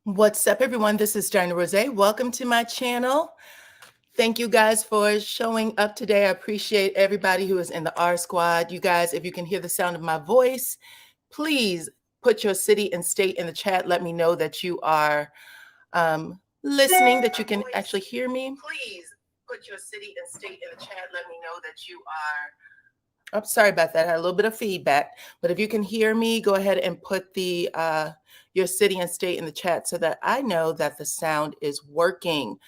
What's up, everyone? This is DyanaRozay. Welcome to my channel. Thank you guys for showing up today. I appreciate everybody who is in the R Squad. You guys, if you can hear the sound of my voice, please put your city and state in the chat. Let me know that you are listening, that you can actually hear me. Please put your city and state in the chat. Let me know that you are. Oh, sorry about that. I had a little bit of feedback, but if you can hear me, go ahead and put the your city and state in the chat so that I know that the sound is working.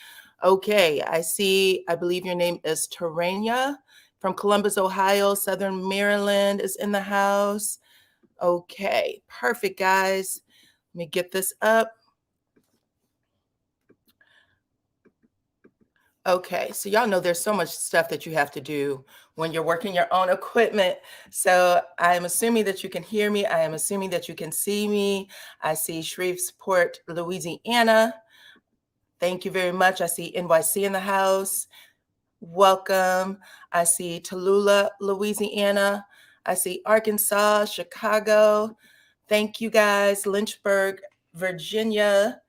Okay, I believe your name is Terania from Columbus, Ohio. Southern Maryland is in the house. Okay, perfect, guys. Let me get this up. Okay, so y'all know there's so much stuff that you have to do when you're working your own equipment. So I'm assuming that you can hear me. I am assuming that you can see me. I see Shreveport, Louisiana. Thank you very much. I see NYC in the house. Welcome. I see Tallulah, Louisiana. I see Arkansas, Chicago. Thank you guys. Lynchburg, Virginia.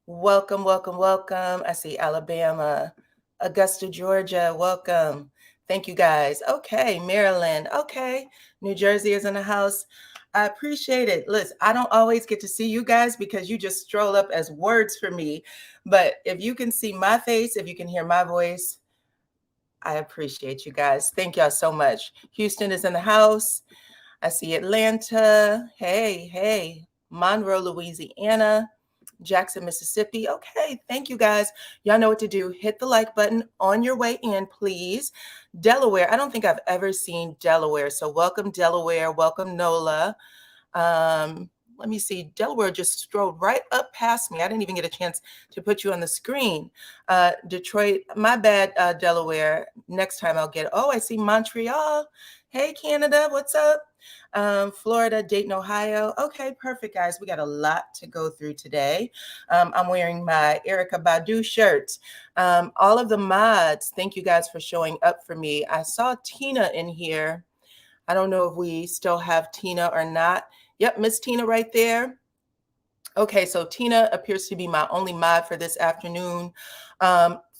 Welcome, welcome, welcome. I see Alabama. Augusta, Georgia, welcome. Thank you guys. Okay, Maryland. Okay, New Jersey is in the house. I appreciate it. Listen, I don't always get to see you guys because you just stroll up as words for me. But if you can see my face, if you can hear my voice, I appreciate you guys. Thank y'all so much. Houston is in the house. I see Atlanta. Hey, Monroe, Louisiana. Jackson, Mississippi. Okay, thank you guys. Y'all know what to do. Hit the like button on your way in, please. Delaware. I don't think I've ever seen Delaware. So welcome, Delaware. Welcome, NOLA. Let me see. Delaware just strolled right up past me. I didn't even get a chance to put you on the screen. Detroit, my bad, Delaware. Next time I'll get it. Oh, I see Montreal. Hey, Canada, what's up? Florida, Dayton, Ohio. Okay, perfect, guys. We got a lot to go through today. I'm wearing my Erykah Badu shirt. All of the mods, thank you guys for showing up for me. I saw Tina in here. I don't know if we still have Tina or not. Yep, Miss Tina right there. Okay, so Tina appears to be my only mod for this afternoon.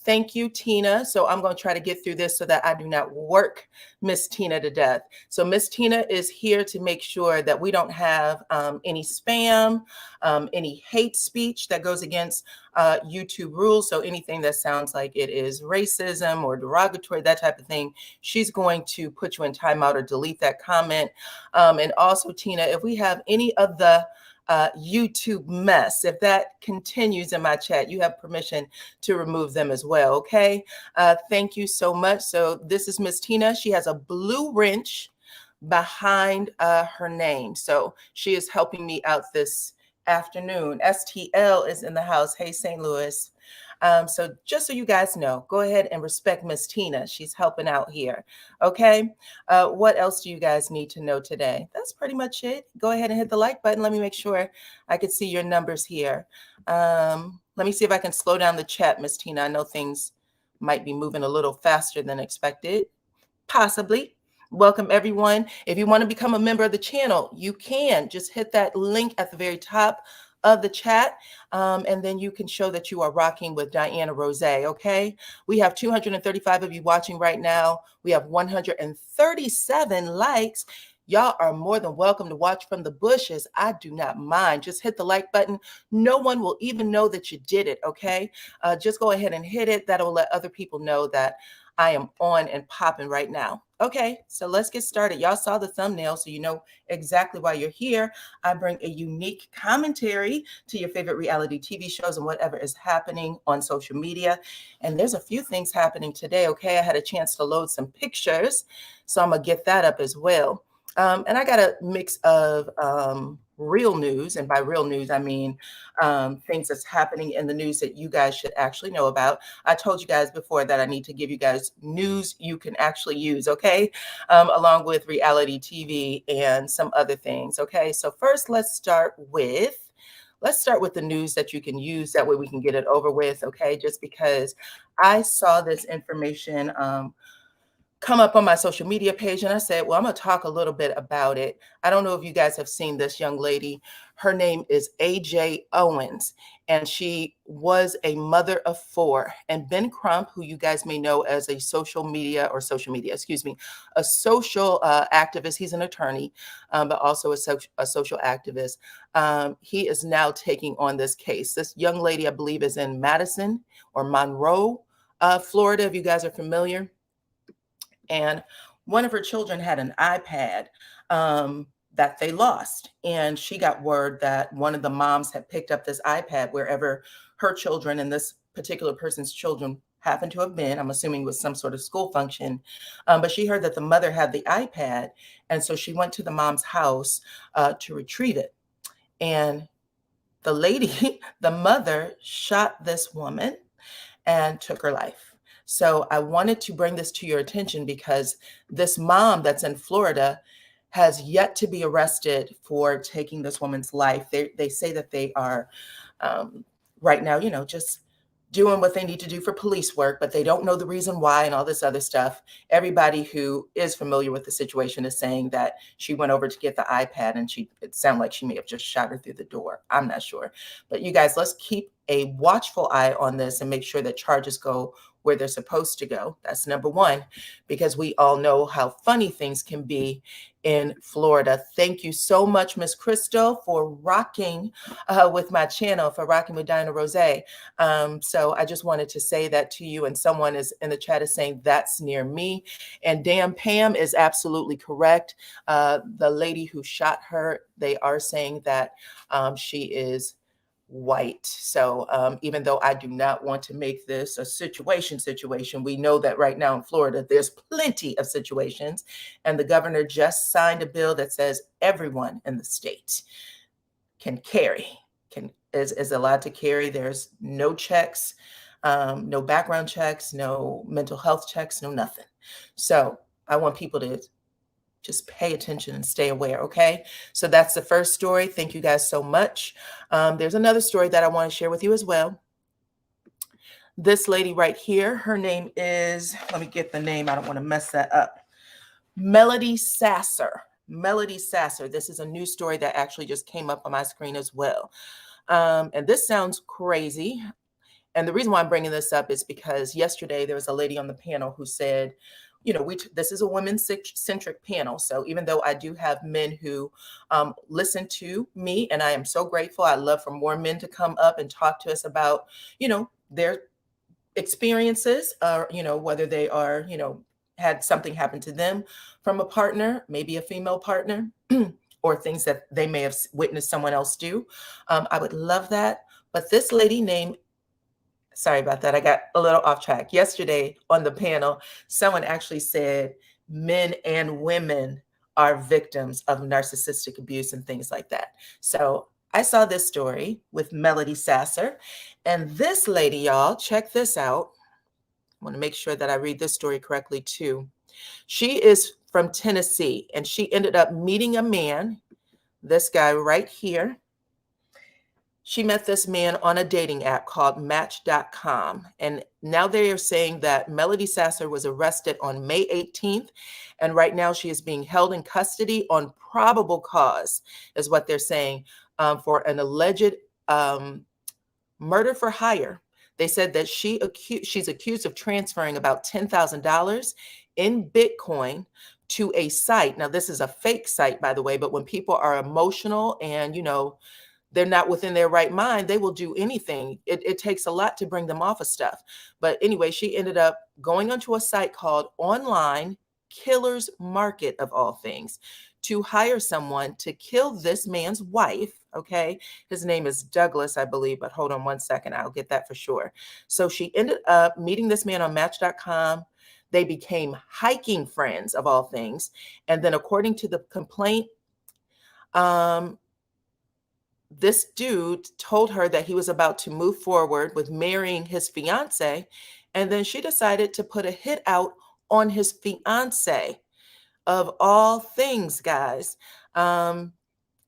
Thank you, Tina. So I'm going to try to get through this so that I do not work Miss Tina to death. So Miss Tina is here to make sure that we don't have any spam, any hate speech that goes against YouTube rules. So anything that sounds like it is racism or derogatory, that type of thing, she's going to put you in timeout or delete that comment. And also, Tina, if we have any of the YouTube mess, if that continues in my chat, you have permission to remove them as well. Okay. Thank you so much. So this is Miss Tina. She has a blue wrench behind her name. So she is helping me out this afternoon. STL is in the house. Hey, St. Louis. So just so you guys know, go ahead and respect Miss Tina. She's helping out here. Okay. What else do you guys need to know today? That's pretty much it. Go ahead and hit the like button. Let me make sure I can see your numbers here. Let me see if I can slow down the chat, Miss Tina. I know things might be moving a little faster than expected. Possibly. Welcome, everyone. If you want to become a member of the channel, you can just hit that link at the very top of the chat, and then you can show that you are rocking with DyanaRozay. Okay, we have 235 of you watching right now. We have 137 likes. Y'all are more than welcome to watch from the bushes. I do not mind. Just hit the like button. No one will even know that you did it. Okay, just go ahead and hit it. That'll let other people know that I am on and popping right now. Okay, so let's get started. Y'all saw the thumbnail, so you know exactly why you're here. I bring a unique commentary to your favorite reality TV shows and whatever is happening on social media. And there's a few things happening today, okay? I had a chance to load some pictures, so I'm gonna get that up as well. And I got a mix of real news, and by real news, I mean things that's happening in the news that you guys should actually know about. I told you guys before that I need to give you guys news you can actually use, okay? Along with reality TV and some other things, okay? So first, let's start with the news that you can use. That way we can get it over with, okay? Just because I saw this information come up on my social media page, and I said, well, I'm going to talk a little bit about it. I don't know if you guys have seen this young lady. Her name is AJ Owens, and she was a mother of 4. And Ben Crump, who you guys may know as a social activist, he's an attorney, but also a social activist. He is now taking on this case. This young lady, I believe, is in Madison or Monroe, Florida, if you guys are familiar. And one of her children had an iPad that they lost. And she got word that one of the moms had picked up this iPad wherever her children and this particular person's children happened to have been. I'm assuming it was some sort of school function. But she heard that the mother had the iPad. And so she went to the mom's house to retrieve it. And the lady, the mother, shot this woman and took her life. So I wanted to bring this to your attention because this mom that's in Florida has yet to be arrested for taking this woman's life. They say that they are right now, just doing what they need to do for police work, but they don't know the reason why and all this other stuff. Everybody who is familiar with the situation is saying that she went over to get the iPad and it sounded like she may have just shot her through the door. I'm not sure. But you guys, let's keep a watchful eye on this and make sure that charges go where they're supposed to go. That's number one, because we all know how funny things can be in Florida. Thank you so much, Miss Crystal, for rocking with my channel, for rocking with DyanaRozay. So I just wanted to say that to you. And someone is in the chat is saying that's near me. And damn, Pam is absolutely correct. The lady who shot her, they are saying that she is white. So even though I do not want to make this a situation, we know that right now in Florida, there's plenty of situations. And the governor just signed a bill that says everyone in the state is allowed to carry. There's no checks, no background checks, no mental health checks, no nothing. So I want people to just pay attention and stay aware, okay? So that's the first story. Thank you guys so much. There's another story that I want to share with you as well. This lady right here, her name is, let me get the name, I don't want to mess that up. Melody Sasser. Melody Sasser. This is a news story that actually just came up on my screen as well. And this sounds crazy. And the reason why I'm bringing this up is because yesterday there was a lady on the panel who said, this is a women-centric panel. So even though I do have men who listen to me, and I am so grateful, I love for more men to come up and talk to us about, their experiences, whether they are, had something happen to them from a partner, maybe a female partner, or things that they may have witnessed someone else do. I would love that. But this lady named, sorry about that, I got a little off track. Yesterday on the panel, someone actually said men and women are victims of narcissistic abuse and things like that. So I saw this story with Melody Sasser, and this lady, y'all, check this out. I want to make sure that I read this story correctly too. She is from Tennessee, and she ended up meeting a man, this guy right here. She met this man on a dating app called Match.com. And now they are saying that Melody Sasser was arrested on May 18th. And right now she is being held in custody on probable cause, is what they're saying, for an alleged murder for hire. They said that she's accused of transferring about $10,000 in Bitcoin to a site. Now, this is a fake site, by the way, but when people are emotional and, they're not within their right mind, they will do anything. It takes a lot to bring them off of stuff. But anyway, she ended up going onto a site called Online Killer's Market, of all things, to hire someone to kill this man's wife. Okay. His name is Douglas, I believe, but hold on one second. I'll get that for sure. So she ended up meeting this man on Match.com. They became hiking friends, of all things. And then according to the complaint, this dude told her that he was about to move forward with marrying his fiance. And then she decided to put a hit out on his fiance, of all things, guys. And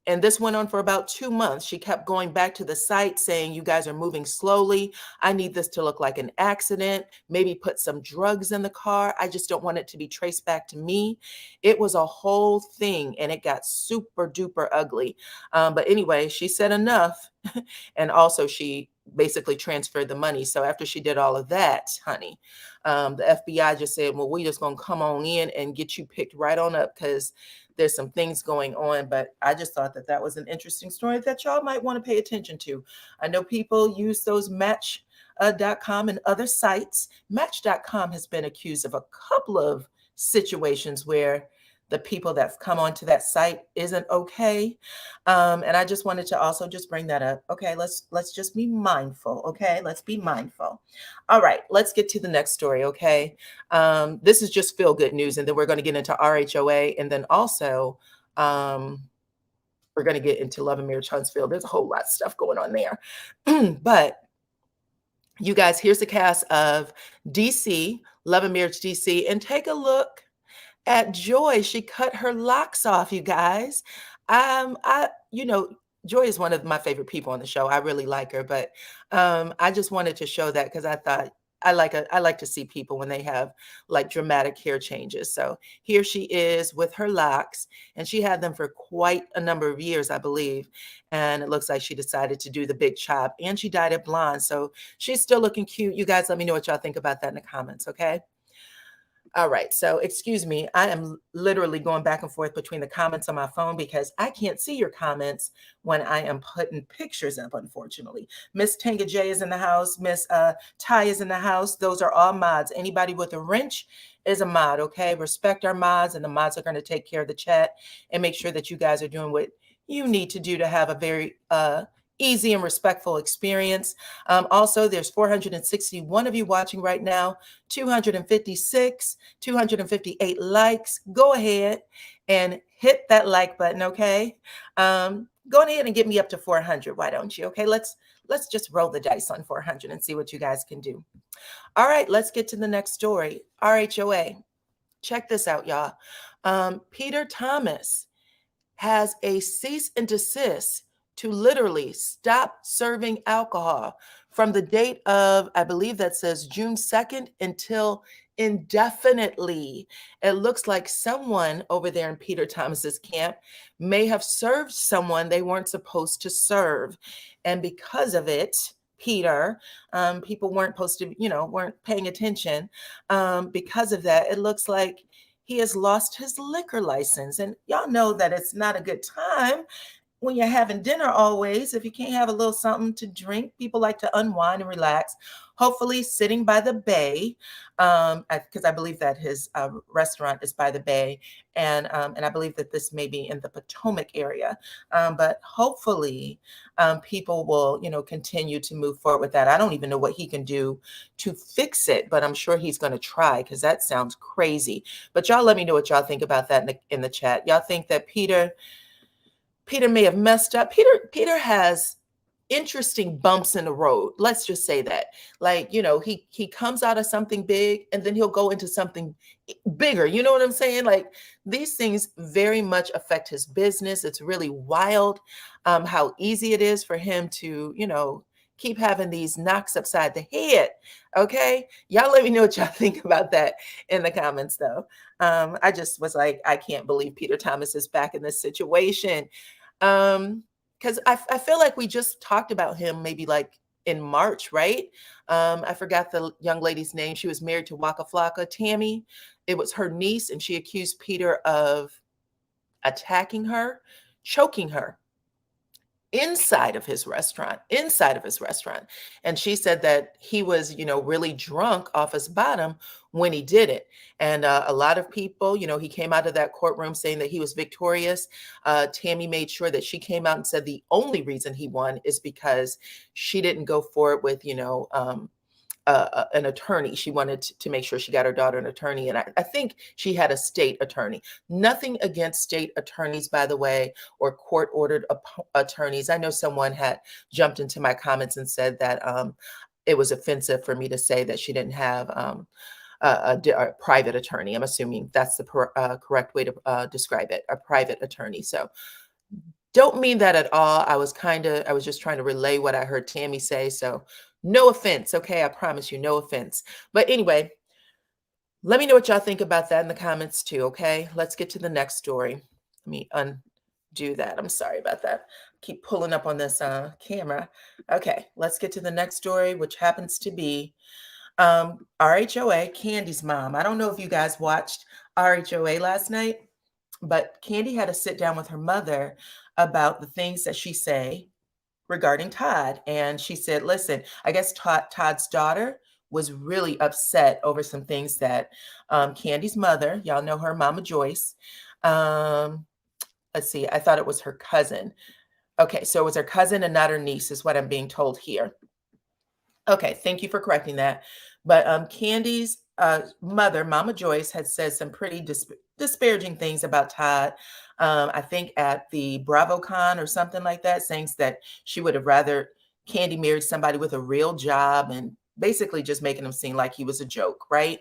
And this went on for about 2 months. She kept going back to the site saying, you guys are moving slowly. I need this to look like an accident. Maybe put some drugs in the car. I just don't want it to be traced back to me. It was a whole thing and it got super duper ugly. But anyway, she said enough. And also she basically transferred the money. So after she did all of that, honey, the FBI just said, well, we just gonna come on in and get you picked right on up because there's some things going on. But I just thought that that was an interesting story that y'all might want to pay attention to. I know people use those Match.com and other sites. Match.com has been accused of a couple of situations where the people that come onto that site isn't okay. And I just wanted to also just bring that up. Okay, let's just be mindful. Okay, let's be mindful. All right, let's get to the next story. Okay, this is just feel good news, and then we're going to get into RHOA, and then also we're going to get into Love and Marriage Huntsville. There's a whole lot of stuff going on there, but you guys, here's the cast of DC, Love and Marriage DC, and take a look at Joy. She cut her locks off, you guys. You know, Joy is one of my favorite people on the show. I really like her, but I just wanted to show that because I thought I like to see people when they have like dramatic hair changes. So here she is with her locks, and she had them for quite a number of years, I believe. And it looks like she decided to do the big chop, and she dyed it blonde. So she's still looking cute. You guys, let me know what y'all think about that in the comments, okay? All right, so excuse me, I am literally going back and forth between the comments on my phone because I can't see your comments when I am putting pictures up, unfortunately. Miss Tanga J is in the house. Miss Ty is in the house. Those are all mods. Anybody with a wrench is a mod, okay? Respect our mods, and the mods are going to take care of the chat and make sure that you guys are doing what you need to do to have a very easy and respectful experience. Also, there's 461 of you watching right now, 256, 258 likes. Go ahead and hit that like button, okay? Go ahead and get me up to 400. Why don't you? Okay, let's just roll the dice on 400 and see what you guys can do. All right, let's get to the next story. RHOA. Check this out, y'all. Peter Thomas has a cease and desist to literally stop serving alcohol from the date of, I believe that says June 2nd until indefinitely. It looks like someone over there in Peter Thomas's camp may have served someone they weren't supposed to serve. And because of it, Peter, people weren't supposed to, weren't paying attention. Because of that, it looks like he has lost his liquor license. And y'all know that it's not a good time when you're having dinner always. If you can't have a little something to drink, people like to unwind and relax, hopefully sitting by the bay, because I believe that his restaurant is by the bay, and I believe that this may be in the Potomac area, but hopefully people will, continue to move forward with that. I don't even know what he can do to fix it, but I'm sure he's going to try, because that sounds crazy. But y'all let me know what y'all think about that in the chat. Y'all think that Peter may have messed up? Peter has interesting bumps in the road. Let's just say that. Like, he comes out of something big and then he'll go into something bigger. You know what I'm saying? Like, these things very much affect his business. It's really wild how easy it is for him to, keep having these knocks upside the head. Okay. Y'all let me know what y'all think about that in the comments though. I just was like, I can't believe Peter Thomas is back in this situation. Because I feel like we just talked about him maybe like in March, right? I forgot the young lady's name. She was married to Waka Flocka, Tammy. It was her niece, and she accused Peter of attacking her, choking her inside of his restaurant. And she said that he was, really drunk off his bottom when he did it. And a lot of people, he came out of that courtroom saying that he was victorious. Tammy made sure that she came out and said the only reason he won is because she didn't go for it with, an attorney. She wanted to make sure she got her daughter an attorney. And I think she had a state attorney. Nothing against state attorneys, by the way, or court-ordered attorneys. I know someone had jumped into my comments and said that it was offensive for me to say that she didn't have a private attorney. I'm assuming that's the correct way to describe it, a private attorney. So Don't mean that at all. I was just trying to relay what I heard Tammy say. So no offense. Okay. I promise you, no offense. But anyway, let me know what y'all think about that in the comments too. Okay. Let's get to the next story. Let me undo that. I'm sorry about that. Keep pulling up on this camera. Okay. Let's get to the next story, which happens to be RHOA, Kandi's mom. I don't know if you guys watched RHOA last night, but Kandi had to sit down with her mother about the things that she say regarding Todd. And she said, listen, I guess Todd's daughter was really upset over some things that Kandi's mother, y'all know her, Mama Joyce. Let's see, I thought it was her cousin. Okay, so it was her cousin and not her niece is what I'm being told here. Okay, thank you for correcting that. But Kandi's mother, Mama Joyce, had said some pretty disparaging things about Todd. I think at the BravoCon or something like that, saying that she would have rather Kandi married somebody with a real job and basically just making him seem like he was a joke, right?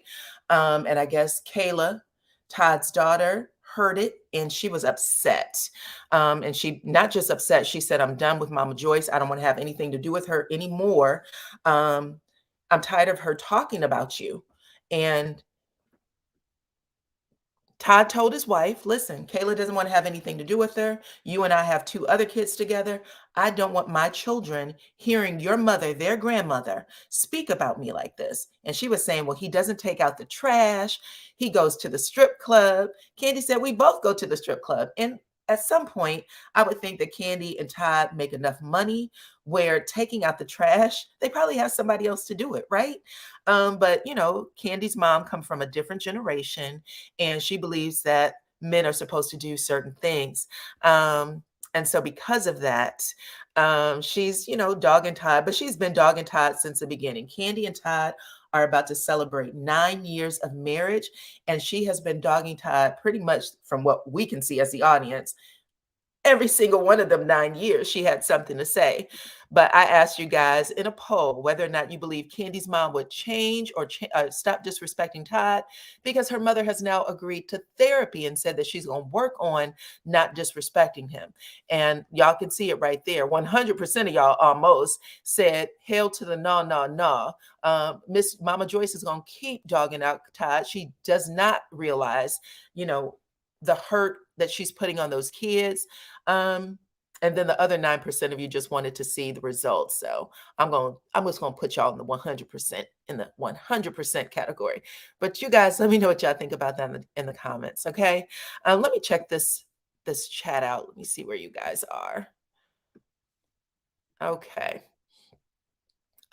And I guess Kayla, Todd's daughter, heard it and she was upset. And she not just upset, she said, I'm done with Mama Joyce. I don't want to have anything to do with her anymore. I'm tired of her talking about you. And Todd told his wife, listen, Kayla doesn't want to have anything to do with her. You and I have 2 other kids together. I don't want my children hearing your mother, their grandmother, speak about me like this. And she was saying, well, he doesn't take out the trash. He goes to the strip club. Kandi said, we both go to the strip club. And at some point, I would think that Kandi and Todd make enough money where taking out the trash, they probably have somebody else to do it, right? But, you know, Kandi's mom come from a different generation, and she believes that men are supposed to do certain things. And so because of that, she's, you know, dogging Todd, but she's been dogging Todd since the beginning. Kandi and Todd are about to celebrate 9 years of marriage, and she has been dogging Todd pretty much from what we can see as the audience. Every single one of them 9 years, she had something to say. But I asked you guys in a poll whether or not you believe Kandi's mom would change or stop disrespecting Todd, because her mother has now agreed to therapy and said that she's going to work on not disrespecting him. And y'all can see it right there. 100% of y'all almost said, hail to the no, no, no. Miss Mama Joyce is going to keep dogging out Todd. She does not realize, you know, the hurt that she's putting on those kids. And then the other 9% of you just wanted to see the results. So I'm just gonna put y'all in the 100% category. But you guys, let me know what y'all think about that in the comments. Okay. Let me check this chat out. Let me see where you guys are. Okay.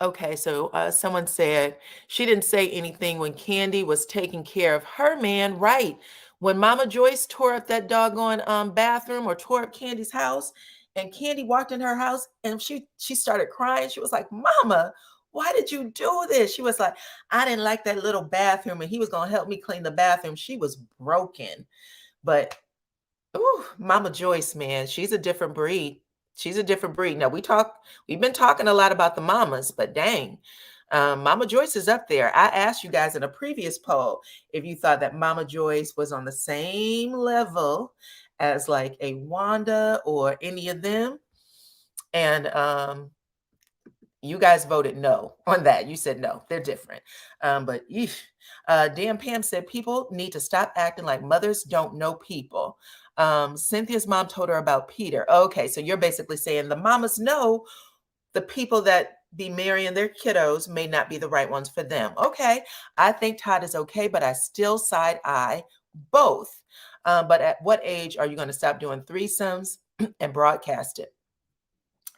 Okay, so someone said she didn't say anything when Kandi was taking care of her man. Right. When Mama Joyce tore up that doggone bathroom or tore up Kandi's house, and Kandi walked in her house and she started crying. She was like, Mama, why did you do this? She was like, I didn't like that little bathroom and he was going to help me clean the bathroom. She was broken. But ooh, Mama Joyce, man, she's a different breed. She's a different breed. Now we've been talking a lot about the mamas, but dang, Mama Joyce is up there. I asked you guys in a previous poll if you thought that Mama Joyce was on the same level as like a Wanda or any of them. And you guys voted no on that. You said no, they're different. But Dan Pam said people need to stop acting like mothers don't know people. Cynthia's mom told her about Peter. Okay, so you're basically saying the mamas know the people that be marrying their kiddos may not be the right ones for them. Okay, I think Todd is okay, but I still side eye both. But at what age are you going to stop doing threesomes and broadcast it?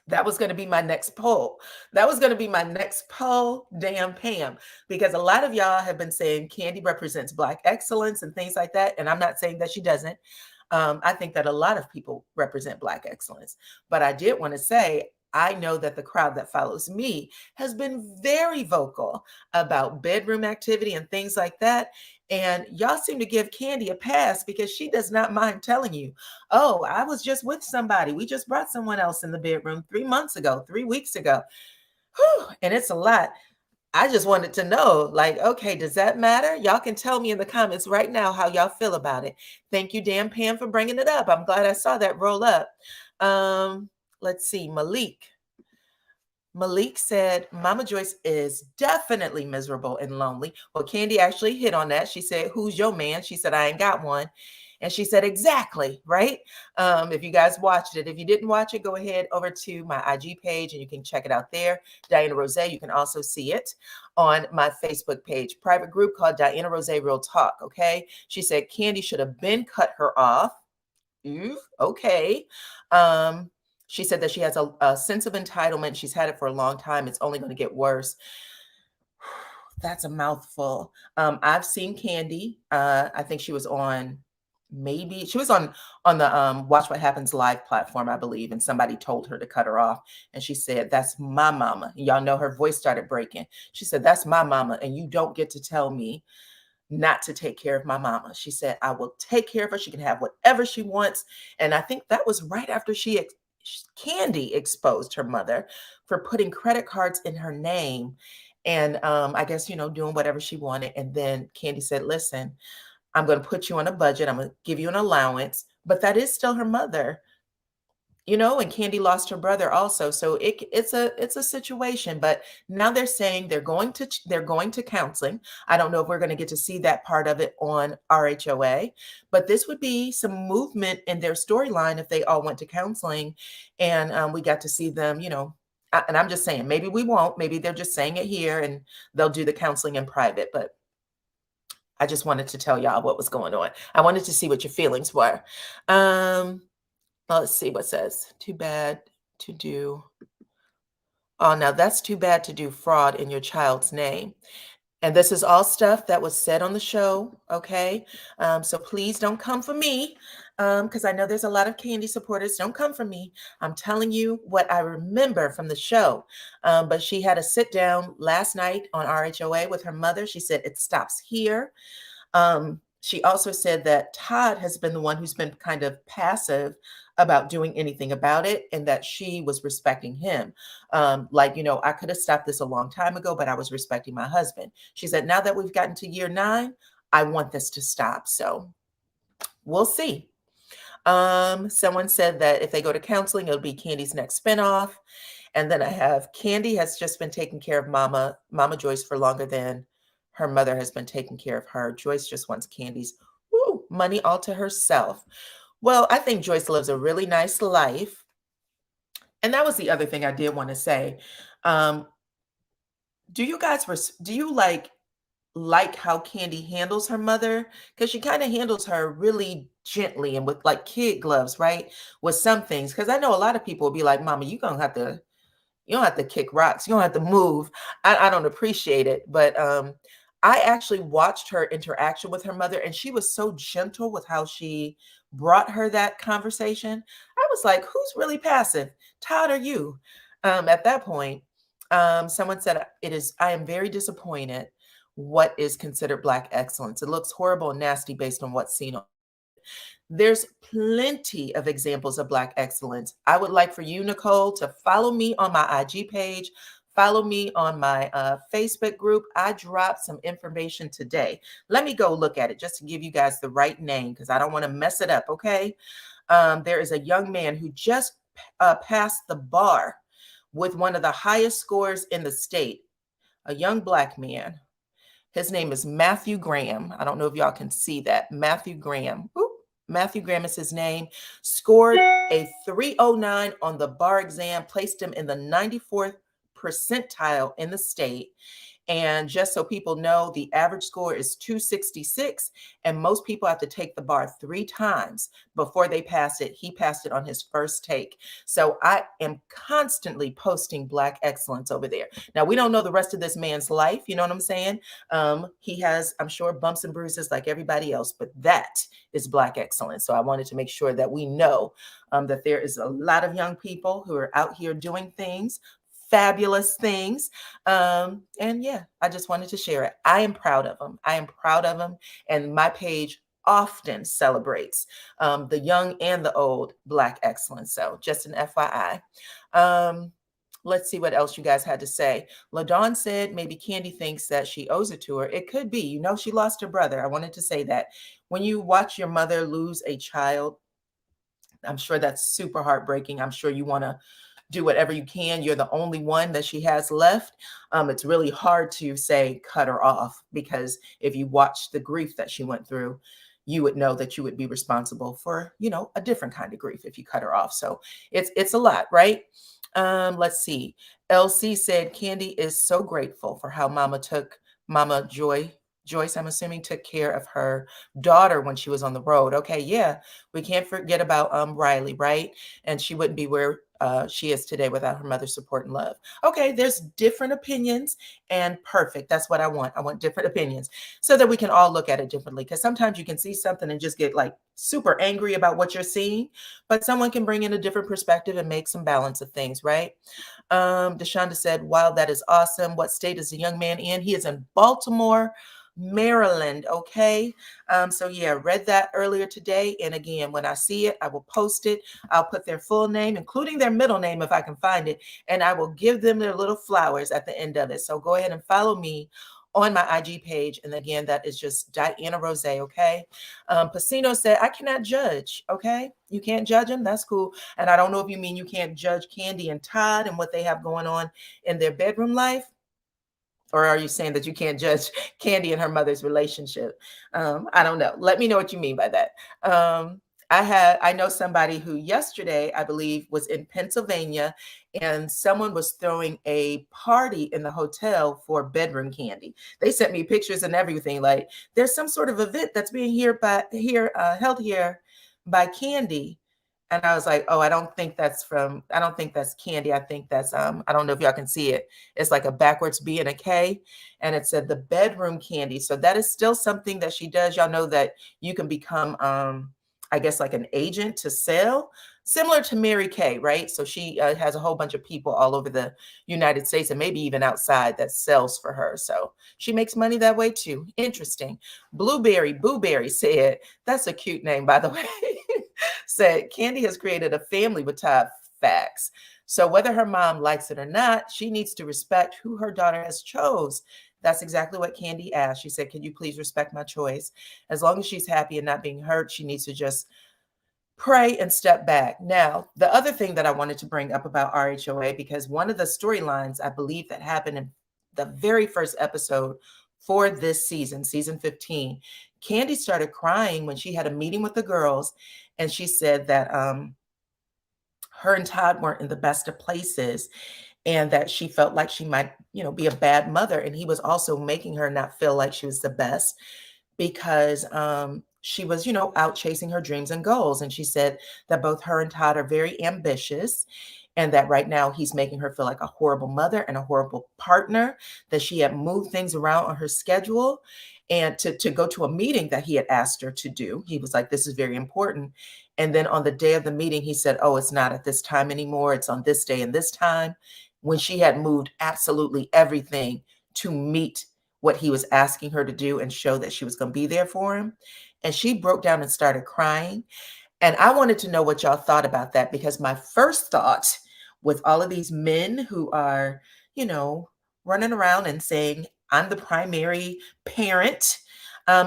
That was going to be my next poll. That was going to be my next poll, damn Pam, because a lot of y'all have been saying Kandi represents Black excellence and things like that. And I'm not saying that she doesn't. I think that a lot of people represent Black excellence. But I did want to say, I know that the crowd that follows me has been very vocal about bedroom activity and things like that. And y'all seem to give Kandi a pass because she does not mind telling you, oh, I was just with somebody. We just brought someone else in the bedroom 3 months ago, 3 weeks ago. Whew, and it's a lot. I just wanted to know, like, okay, does that matter? Y'all can tell me in the comments right now how y'all feel about it. Thank you, Dan Pam, for bringing it up. I'm glad I saw that roll up. Let's see, Malik said, Mama Joyce is definitely miserable and lonely. Well, Kandi actually hit on that. She said, who's your man? She said, I ain't got one. And she said, exactly, right? If you guys watched it, if you didn't watch it, go ahead over to my IG page and you can check it out there. DyanaRozay, you can also see it on my Facebook page, private group called DyanaRozay Real Talk, okay? She said, Kandi should have been cut her off. Ooh, okay. She said that she has a sense of entitlement. She's had it for a long time. It's only going to get worse. That's a mouthful. I've seen Kandi. I think she was on, maybe she was on the Watch What Happens Live platform, I believe, and somebody told her to cut her off. And she said, that's my mama. Y'all know her voice started breaking. She said, that's my mama, and you don't get to tell me not to take care of my mama. She said, I will take care of her. She can have whatever she wants. And I think that was right after Kandi exposed her mother for putting credit cards in her name. And I guess, doing whatever she wanted. And then Kandi said, listen, I'm going to put you on a budget. I'm going to give you an allowance, but that is still her mother. And Kandi lost her brother also. So it's a situation, but now they're saying they're going to counseling. I don't know if we're going to get to see that part of it on RHOA, but this would be some movement in their storyline if they all went to counseling and we got to see them, and I'm just saying, maybe we won't, maybe they're just saying it here and they'll do the counseling in private, but I just wanted to tell y'all what was going on. I wanted to see what your feelings were. Well, let's see what says. Too bad to do. Oh, now that's too bad to do fraud in your child's name. And this is all stuff that was said on the show, okay? So please don't come for me, because I know there's a lot of Kandi supporters. Don't come for me. I'm telling you what I remember from the show. But she had a sit down last night on RHOA with her mother. She said, it stops here. She also said that Todd has been the one who's been kind of passive about doing anything about it and that she was respecting him. I could have stopped this a long time ago, but I was respecting my husband. She said, now that we've gotten to year 9, I want this to stop. So we'll see. Someone said that if they go to counseling, it'll be Kandi's next spinoff. And then I have Kandi has just been taking care of Mama Joyce for longer than her mother has been taking care of her. Joyce just wants Kandi's money all to herself. Well, I think Joyce lives a really nice life. And that was the other thing I did want to say. Do you like how Kandi handles her mother? Because she kind of handles her really gently and with like kid gloves, right? With some things. Because I know a lot of people will be like, Mama, you don't have to kick rocks. You don't have to move. I don't appreciate it. But I actually watched her interaction with her mother, and she was so gentle with how she brought her that conversation. I was like, who's really passive? Todd or you? At that point, someone said, I am very disappointed what is considered Black excellence. It looks horrible and nasty based on what's seen on. There's plenty of examples of Black excellence. I would like for you, Nicole, to follow me on my IG page, follow me on my Facebook group. I dropped some information today. Let me go look at it just to give you guys the right name because I don't want to mess it up, okay? There is a young man who just passed the bar with one of the highest scores in the state, a young Black man. His name is Matthew Graham. I don't know if y'all can see that. Matthew Graham. Matthew Graham is his name. Scored a 309 on the bar exam, placed him in the 94th percentile in the state. And just so people know, the average score is 266, and most people have to take the bar 3 times before they pass it. He passed it on his first take. So I am constantly posting Black excellence over there. Now, we don't know the rest of this man's life. You know what I'm saying? He has, I'm sure, bumps and bruises like everybody else, but that is Black excellence. So I wanted to make sure that we know that there is a lot of young people who are out here doing things, fabulous things. And yeah, I just wanted to share it. I am proud of them. I am proud of them. And my page often celebrates the young and the old Black excellence. So just an FYI. Let's see what else you guys had to say. LaDawn said maybe Kandi thinks that she owes it to her. It could be. She lost her brother. I wanted to say that. When you watch your mother lose a child, I'm sure that's super heartbreaking. I'm sure you want to do whatever you can. You're the only one that she has left. It's really hard to say cut her off, because if you watch the grief that she went through, you would know that you would be responsible for, a different kind of grief if you cut her off. So it's a lot, right? Let's see. LC said Kandi is so grateful for how Mama Joyce, I'm assuming, took care of her daughter when she was on the road. Okay, yeah, we can't forget about Riley, right? And she wouldn't be where she is today without her mother's support and love. Okay, there's different opinions, and perfect. That's what I want. I want different opinions so that we can all look at it differently. Because sometimes you can see something and just get like super angry about what you're seeing, but someone can bring in a different perspective and make some balance of things, right? Deshonda said, wow, that is awesome. What state is the young man in? He is in Baltimore, Maryland. Okay. So yeah, read that earlier today. And again, when I see it, I will post it. I'll put their full name, including their middle name if I can find it, and I will give them their little flowers at the end of it. So go ahead and follow me on my IG page. And again, that is just DyanaRozay. Okay. Pacino said, I cannot judge. Okay. You can't judge them. That's cool. And I don't know if you mean you can't judge Kandi and Todd and what they have going on in their bedroom life. Or are you saying that you can't judge Kandi and her mother's relationship? I don't know. Let me know what you mean by that. I know somebody who yesterday, I believe, was in Pennsylvania, and someone was throwing a party in the hotel for bedroom Kandi. They sent me pictures and everything. Like, there's some sort of event that's being held here by Kandi. And I was like, oh, I don't think that's Kandi. I think that's, I don't know if y'all can see it. It's like a backwards B and a K. And it said the bedroom Kandi. So that is still something that she does. Y'all know that you can become, I guess, like an agent to sell, similar to Mary Kay, right? So she has a whole bunch of people all over the United States and maybe even outside that sells for her. So she makes money that way too. Interesting. Booberry said, that's a cute name, by the way. Said Kandi has created a family with Todd Facts. So whether her mom likes it or not, she needs to respect who her daughter has chose. That's exactly what Kandi asked. She said, can you please respect my choice? As long as she's happy and not being hurt, she needs to just pray and step back. Now, the other thing that I wanted to bring up about RHOA, because one of the storylines I believe that happened in the very first episode for this season, season 15, Kandi started crying when she had a meeting with the girls, and she said that her and Todd weren't in the best of places, and that she felt like she might, be a bad mother. And he was also making her not feel like she was the best, because she was, out chasing her dreams and goals. And she said that both her and Todd are very ambitious, and that right now he's making her feel like a horrible mother and a horrible partner, that she had moved things around on her schedule and to go to a meeting that he had asked her to do. He was like, this is very important. And then on the day of the meeting, he said, oh, it's not at this time anymore. It's on this day and this time, when she had moved absolutely everything to meet what he was asking her to do and show that she was going to be there for him. And she broke down and started crying. And I wanted to know what y'all thought about that, because my first thought, with all of these men who are, running around and saying, I'm the primary parent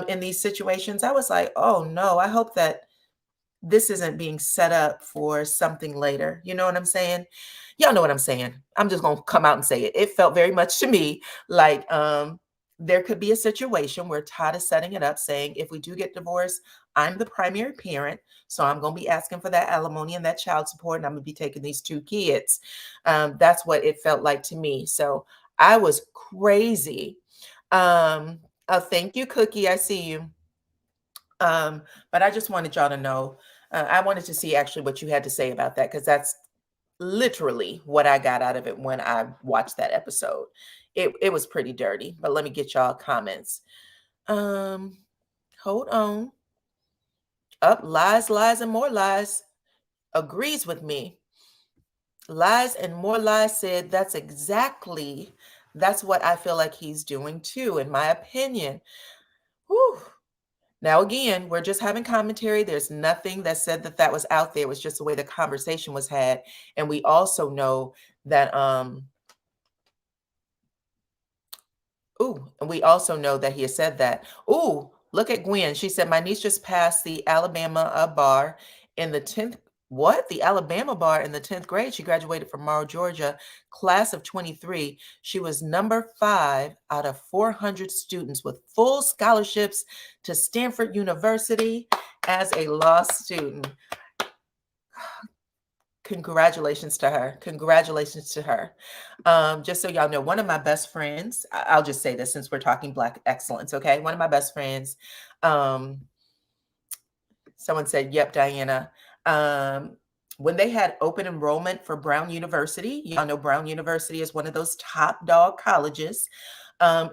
in these situations, I was like, oh no, I hope that this isn't being set up for something later. You know what I'm saying? Y'all know what I'm saying. I'm just going to come out and say it. It felt very much to me like there could be a situation where Todd is setting it up, saying, if we do get divorced, I'm the primary parent. So I'm going to be asking for that alimony and that child support, and I'm going to be taking these 2 kids. That's what it felt like to me. So I was crazy. Thank you, Cookie. I see you. But I just wanted y'all to know, I wanted to see actually what you had to say about that, because that's literally what I got out of it when I watched that episode. It was pretty dirty, but let me get y'all comments. Hold on. Up, lies, and more lies. Agrees with me. Lies and more lies said that's what I feel like he's doing too, in my opinion. Whew. Now, again, we're just having commentary. There's nothing that said that was out there. It was just the way the conversation was had. And we also know that, he has said that. Ooh, look at Gwen. She said, my niece just passed the Alabama bar in the 10th What? The Alabama bar in the 10th grade. She graduated from Morrow, Georgia, class of 23. She was number 5 out of 400 students with full scholarships to Stanford University as a law student. Congratulations to her. Congratulations to her. Just so y'all know, one of my best friends, I'll just say this since we're talking Black excellence, okay? One of my best friends, someone said, yep, Diana. When they had open enrollment for Brown University, y'all know Brown University is one of those top dog colleges.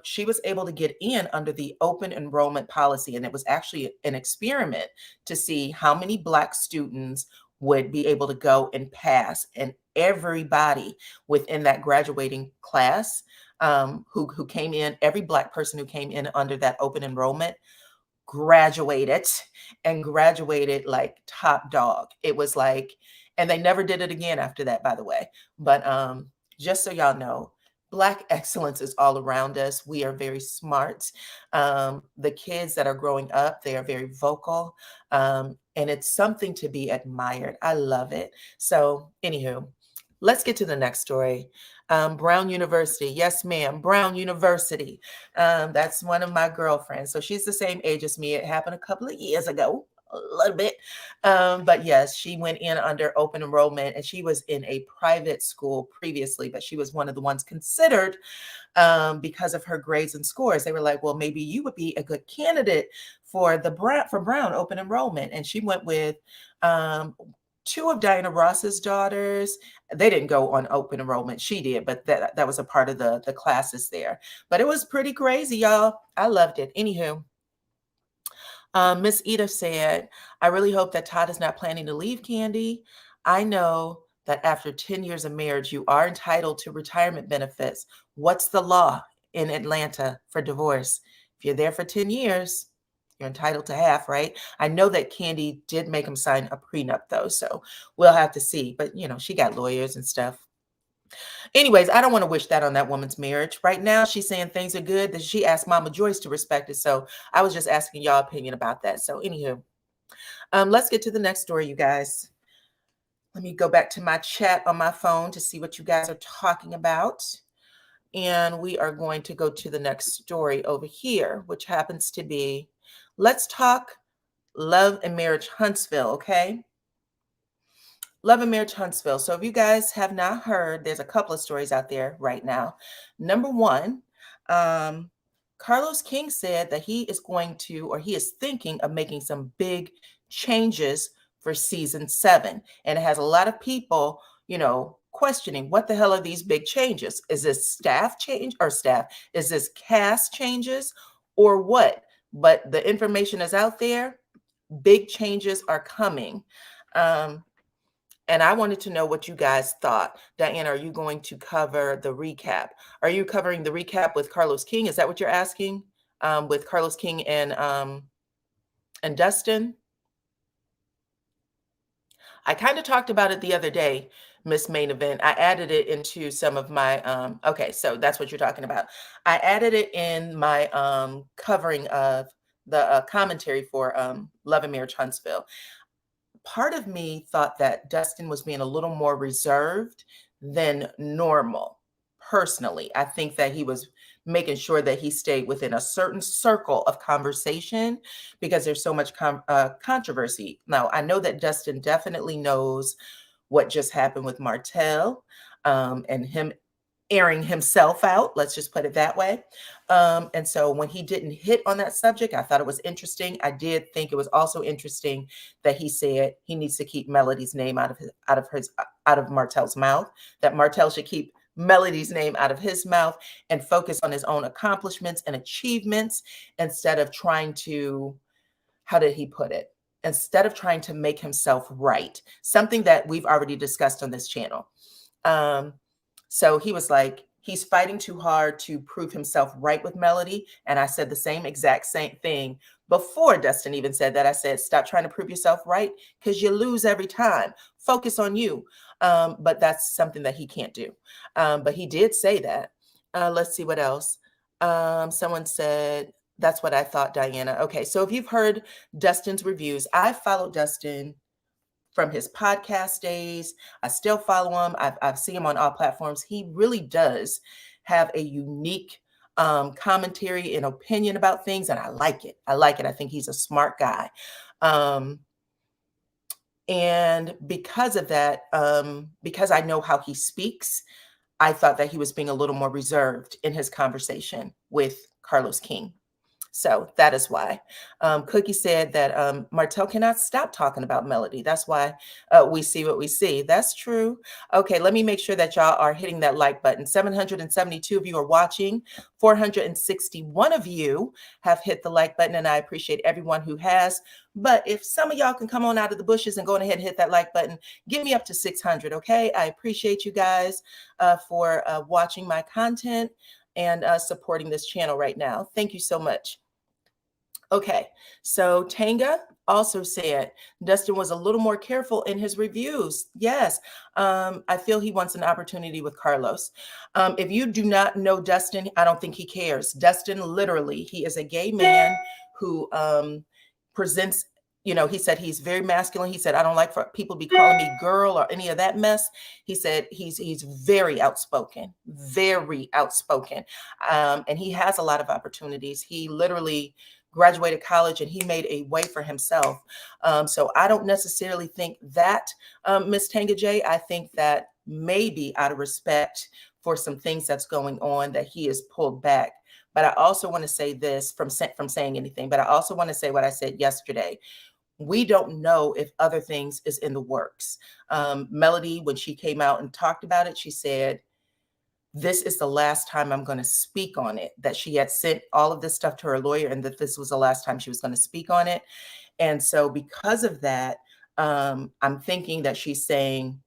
She was able to get in under the open enrollment policy, and it was actually an experiment to see how many Black students would be able to go and pass. And everybody within that graduating class who came in, every Black person who came in under that open enrollment graduated and graduated like top dog. It was like, and they never did it again after that, by the way. But just so y'all know, Black excellence is all around us. We are very smart. The kids that are growing up, they are very vocal. And it's something to be admired. I love it. So anywho, let's get to the next story. Brown University. Yes, ma'am. Brown University. That's one of my girlfriends. So she's the same age as me. It happened a couple of years ago, a little bit. But yes, she went in under open enrollment, and she was in a private school previously, but she was one of the ones considered because of her grades and scores. They were like, well, maybe you would be a good candidate for Brown open enrollment. And she went with 2 of DyanaRozay's daughters. They didn't go on open enrollment. She did, but that was a part of the classes there. But it was pretty crazy, y'all. I loved it. Anywho, Miss Edith said, I really hope that Todd is not planning to leave, Kandi. I know that after 10 years of marriage, you are entitled to retirement benefits. What's the law in Atlanta for divorce? If you're there for 10 years, you're entitled to half, right? I know that Kandi did make him sign a prenup, though, so we'll have to see. But, you know, she got lawyers and stuff. Anyways, I don't want to wish that on that woman's marriage. Right now, she's saying things are good. That she asked Mama Joyce to respect it. So I was just asking y'all opinion about that. So anywho, let's get to the next story, you guys. Let me go back to my chat on my phone to see what you guys are talking about. And we are going to go to the next story over here, which happens to be, let's talk Love and Marriage Huntsville, okay? Love and Marriage Huntsville. So if you guys have not heard, there's a couple of stories out there right now. Number one, Carlos King said that he is going to, or he is thinking of making some big changes for season 7. And it has a lot of people, you know, questioning what the hell are these big changes? Is this staff change or staff? Is this cast changes or what? But the information is out there. Big changes are coming. And I wanted to know what you guys thought. Diana, are you going to cover the recap? Are you covering the recap with Carlos King? Is that what you're asking? With Carlos King and Dustin? I kind of talked about it the other day, Miss Main Event. I added it into some of my, okay, so that's what you're talking about. I added it in my covering of the commentary for Love and Marriage Huntsville. Part of me thought that Dustin was being a little more reserved than normal. Personally, I think that he was making sure that he stayed within a certain circle of conversation because there's so much controversy. Now, I know that Dustin definitely knows what just happened with Martell and him airing himself out. Let's just put it that way. And so when he didn't hit on that subject, I thought it was interesting. I did think it was also interesting that he said he needs to keep Melody's name out of Martell's mouth, that Martell should keep Melody's name out of his mouth and focus on his own accomplishments and achievements instead of trying to, how did he put it? Instead of trying to make himself right, something that we've already discussed on this channel. So he was like, he's fighting too hard to prove himself right with Melody. And I said the same thing before Dustin even said that. I said, stop trying to prove yourself right because you lose every time. Focus on you. But that's something that he can't do. But he did say that. Let's see what else. Someone said, that's what I thought, Diana. Okay, so if you've heard Dustin's reviews, I followed Dustin from his podcast days. I still follow him. I've seen him on all platforms. He really does have a unique commentary and opinion about things, and I like it. I like it. I think he's a smart guy. And because of that, because I know how he speaks, I thought that he was being a little more reserved in his conversation with Carlos King. So that is why. Cookie said that Martell cannot stop talking about Melody. That's why we see what we see. That's true. Okay, let me make sure that y'all are hitting that like button. 772 of you are watching. 461 of you have hit the like button, and I appreciate everyone who has. But if some of y'all can come on out of the bushes and go ahead and hit that like button, get me up to 600, okay? I appreciate you guys for watching my content and supporting this channel right now. Thank you so much. Okay, so Tanga also said Dustin was a little more careful in his reviews. Yes, I feel he wants an opportunity with Carlos. If you do not know Dustin, I don't think he cares. Dustin, literally, he is a gay man who presents, you know, he said he's very masculine. He said, I don't like for people to be calling me girl or any of that mess. He said he's very outspoken, and he has a lot of opportunities. He literally graduated college and he made a way for himself. So I don't necessarily think that, Miss Tanga J, I think that maybe out of respect for some things that's going on that he is pulled back. But I also want to say this from saying anything, but I also want to say what I said yesterday. We don't know if other things is in the works. Melody, when she came out and talked about it, she said, this is the last time I'm going to speak on it, that she had sent all of this stuff to her lawyer and that this was the last time she was going to speak on it. And so because of that, I'm thinking that she's saying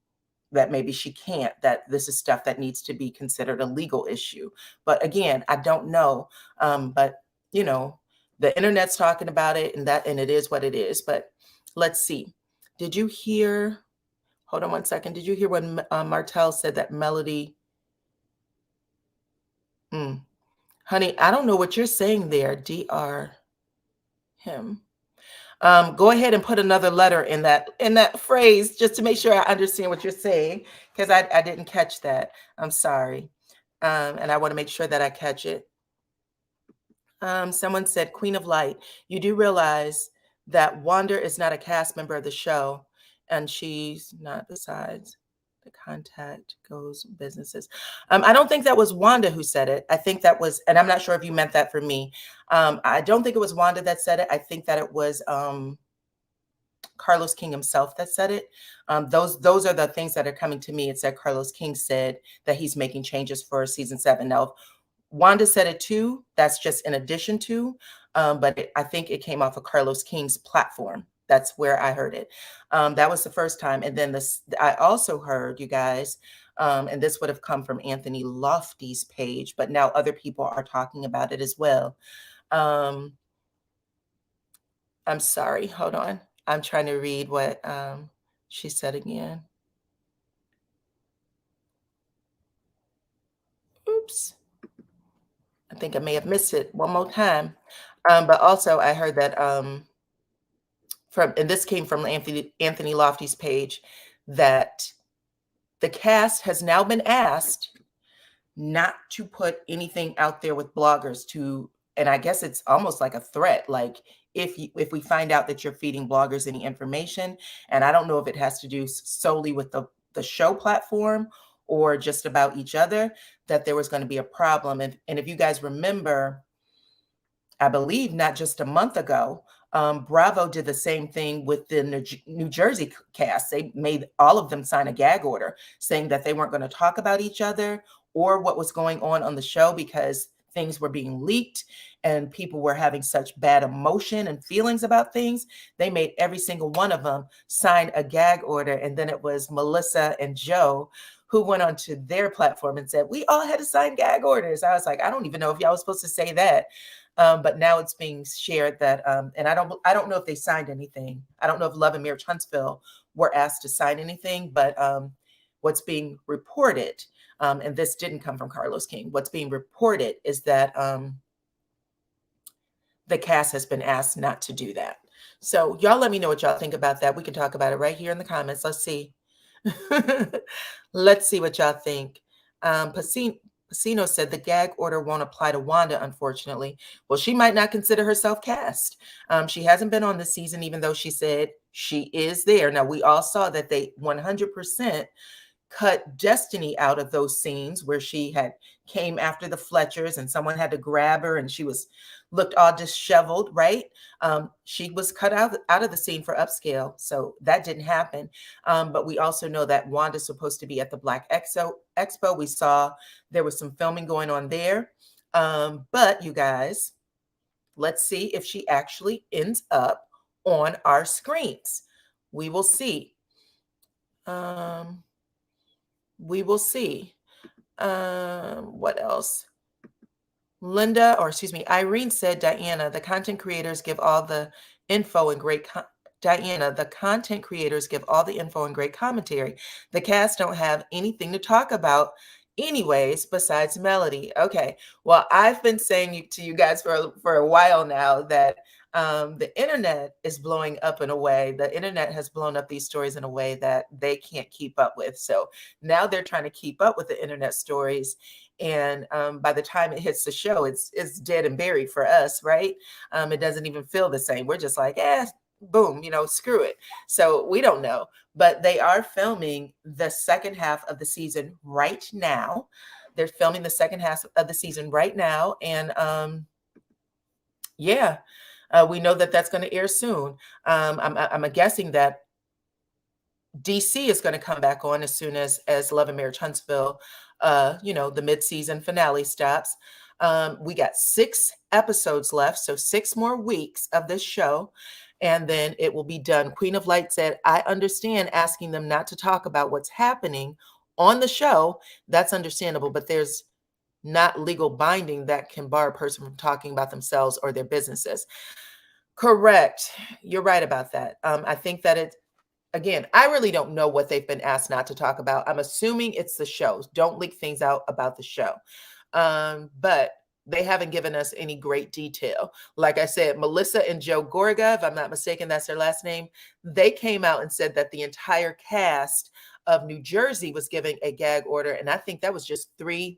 that maybe she can't, that this is stuff that needs to be considered a legal issue. But again, I don't know. But you know, the internet's talking about it, and it is what it is. But let's see. Did you hear, hold on one second. Did you hear when Martell said that Melody, honey, I don't know what you're saying there, DR him. Go ahead and put another letter in that phrase just to make sure I understand what you're saying, because I didn't catch that. I'm sorry. And I want to make sure that I catch it. Someone said, Queen of Light, you do realize that Wanda is not a cast member of the show, and she's not besides the contact goes businesses. I don't think that was Wanda who said it. I think that was, and I'm not sure if you meant that for me. I don't think it was Wanda that said it. I think that it was Carlos King himself that said it. Those are the things that are coming to me. It said Carlos King said that he's making changes for season 7. Now, Wanda said it too. That's just in addition to, but I think it came off of Carlos King's platform. That's where I heard it. That was the first time. And then I also heard, you guys, and this would have come from Anthony Lofty's page, but now other people are talking about it as well. I'm sorry, hold on. I'm trying to read what she said again. Oops. I think I may have missed it one more time. But also I heard that and this came from Anthony Lofty's page, that the cast has now been asked not to put anything out there with bloggers and I guess it's almost like a threat. Like if we find out that you're feeding bloggers any information, and I don't know if it has to do solely with the show platform or just about each other, that there was going to be a problem. And if you guys remember, I believe not just a month ago, Bravo did the same thing with the New Jersey cast. They made all of them sign a gag order saying that they weren't going to talk about each other or what was going on the show because things were being leaked and people were having such bad emotion and feelings about things. They made every single one of them sign a gag order. And then it was Melissa and Joe who went onto their platform and said, we all had to sign gag orders. I was like, I don't even know if y'all was supposed to say that. But now it's being shared that, and I don't know if they signed anything. I don't know if Love and Marriage Huntsville were asked to sign anything, but what's being reported, and this didn't come from Carlos King, what's being reported is that the cast has been asked not to do that. So y'all let me know what y'all think about that. We can talk about it right here in the comments. Let's see. Let's see what y'all think. Pacino said the gag order won't apply to Wanda, unfortunately. Well, she might not consider herself cast. She hasn't been on the season, even though she said she is there. Now, we all saw that they 100% cut Destiny out of those scenes where she had came after the Fletchers and someone had to grab her and she was looked all disheveled, right? She was cut out of the scene for upscale, so that didn't happen. But we also know that Wanda's supposed to be at the Black Expo. We saw there was some filming going on there. But you guys, let's see if she actually ends up on our screens. We will see. We will see. What else? Irene said, Diana, the content creators give all the info and Diana, the content creators give all the info and great commentary. The cast don't have anything to talk about anyways besides Melody. Okay. Well, I've been saying to you guys for a while now that the internet is blowing up in a way. The internet has blown up these stories in a way that they can't keep up with. So now they're trying to keep up with the internet stories. And by the time it hits the show, it's dead and buried for us, right? It doesn't even feel the same. We're just like, boom, screw it. So we don't know. But they are filming the second half of the season right now. They're filming the second half of the season right now. And yeah. We know that that's going to air soon. I'm guessing that DC is going to come back on as soon as Love and Marriage Huntsville, the mid-season finale stops. We got 6 episodes left, so 6 more weeks of this show, and then it will be done. Queen of Light said, I understand asking them not to talk about what's happening on the show. That's understandable, but there's not legal binding that can bar a person from talking about themselves or their businesses. Correct. You're right about that. I think that again, I really don't know what they've been asked not to talk about. I'm assuming it's the show. Don't leak things out about the show. But they haven't given us any great detail. Like I said, Melissa and Joe Gorga, if I'm not mistaken, that's their last name. They came out and said that the entire cast of New Jersey was giving a gag order. And I think that was just 3-4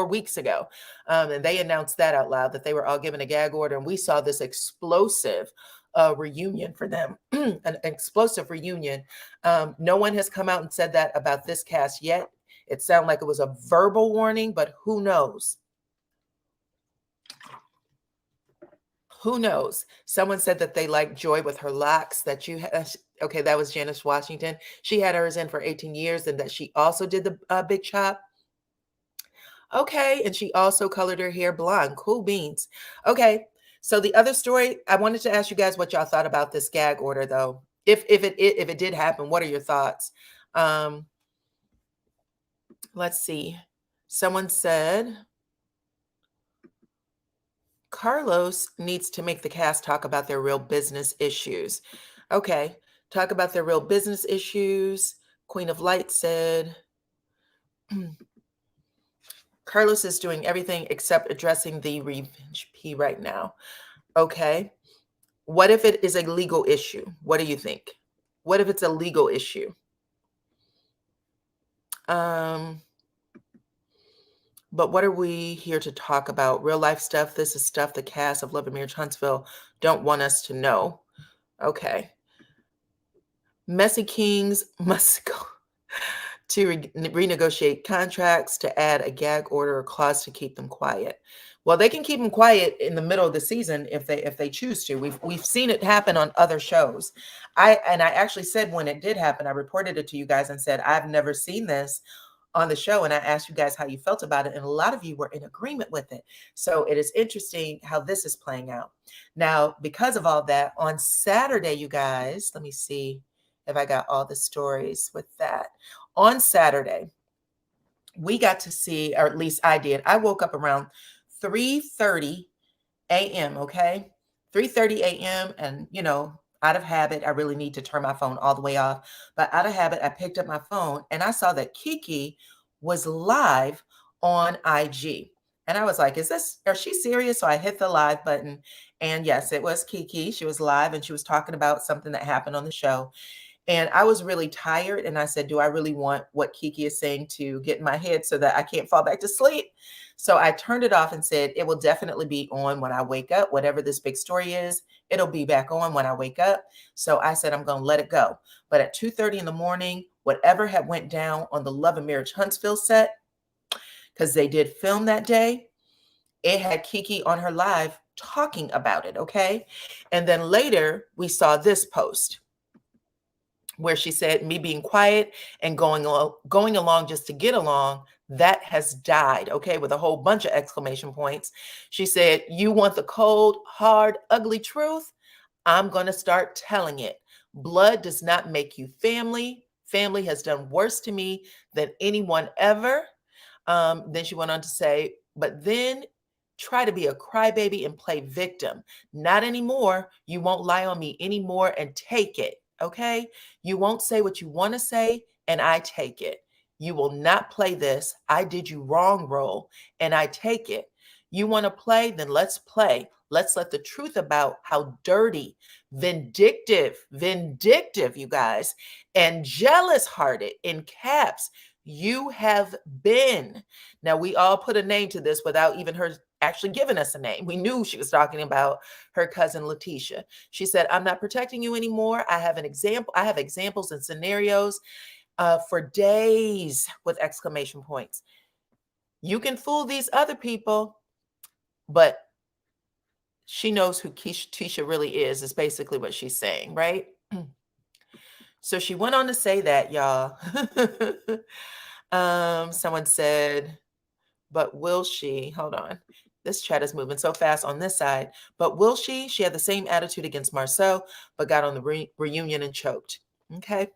weeks ago. And they announced that out loud, that they were all given a gag order. And we saw this explosive reunion for them, an explosive reunion. No one has come out and said that about this cast yet. It sounded like it was a verbal warning, but who knows? Who knows? Someone said that they like Joy with her locks, that you had. Okay, that was Janice Washington. She had hers in for 18 years and that she also did the big chop. Okay, and she also colored her hair blonde. Cool beans. Okay, so the other story, I wanted to ask you guys what y'all thought about this gag order, though. If it did happen, what are your thoughts? Let's see. Someone said Carlos needs to make the cast talk about their real business issues. Okay, talk about their real business issues. Queen of Light said Carlos is doing everything except addressing the revenge P right now. Okay. What if it is a legal issue? What do you think? What if it's a legal issue? But what are we here to talk about? Real life stuff. This is stuff the cast of Love and Marriage Huntsville don't want us to know. Okay. Messy Kings must go to renegotiate contracts, to add a gag order or clause to keep them quiet. Well, they can keep them quiet in the middle of the season if they choose to. We've seen it happen on other shows. I actually said when it did happen, I reported it to you guys and said I've never seen this on the show, and I asked you guys how you felt about it, and a lot of you were in agreement with it. So it is interesting how this is playing out. Now, because of all that, on Saturday, you guys, let me see if I got all the stories with that. On Saturday, we got to see, or at least I did. I woke up around 3:30 a.m., okay? 3:30 a.m. And, out of habit, I really need to turn my phone all the way off. But out of habit, I picked up my phone and I saw that KeKe was live on IG. And I was like, are she serious? So I hit the live button And yes, it was KeKe. She was live and she was talking about something that happened on the show. And I was really tired. And I said, do I really want what KeKe is saying to get in my head so that I can't fall back to sleep? So I turned it off and said, it will definitely be on when I wake up. Whatever this big story is, it'll be back on when I wake up. So I said, I'm going to let it go. But at 2:30 in the morning, whatever had went down on the Love and Marriage Huntsville set, because they did film that day, it had KeKe on her live talking about it. Okay. And then later we saw this post where she said, me being quiet and going along just to get along, that has died. Okay. With a whole bunch of exclamation points. She said, you want the cold, hard, ugly truth? I'm going to start telling it. Blood does not make you family. Family has done worse to me than anyone ever. Then she went on to say, but then try to be a crybaby and play victim. Not anymore. You won't lie on me anymore and take it. Okay. You won't say what you want to say and I take it. You will not play this. I did you wrong role and I take it. You want to play? Then let's play. Let's let the truth about how dirty, vindictive, you guys, and jealous hearted in caps you have been. Now, we all put a name to this without even her actually giving us a name. We knew she was talking about her cousin Letitia. She said, I'm not protecting you anymore. I have examples and scenarios for days with exclamation points. You can fool these other people, but she knows who Tisha really is basically what she's saying, right? So she went on to say that, y'all. Someone said, but will she, hold on. This chat is moving so fast on this side. But will she? She had the same attitude against Marcel, but got on the reunion and choked. Okay.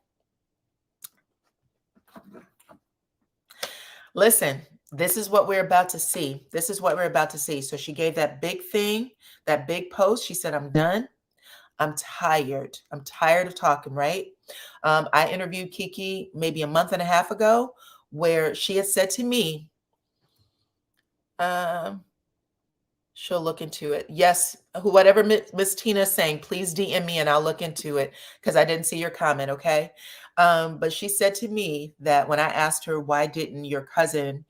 Listen, this is what we're about to see. This is what we're about to see. So she gave that big thing, that big post. She said, I'm done. I'm tired. I'm tired of talking, right? I interviewed KeKe maybe a month and a half ago where she had said to me, she'll look into it. Yes, whatever Miss Tina is saying, please DM me and I'll look into it because I didn't see your comment, okay? But she said to me that when I asked her, why didn't your cousin,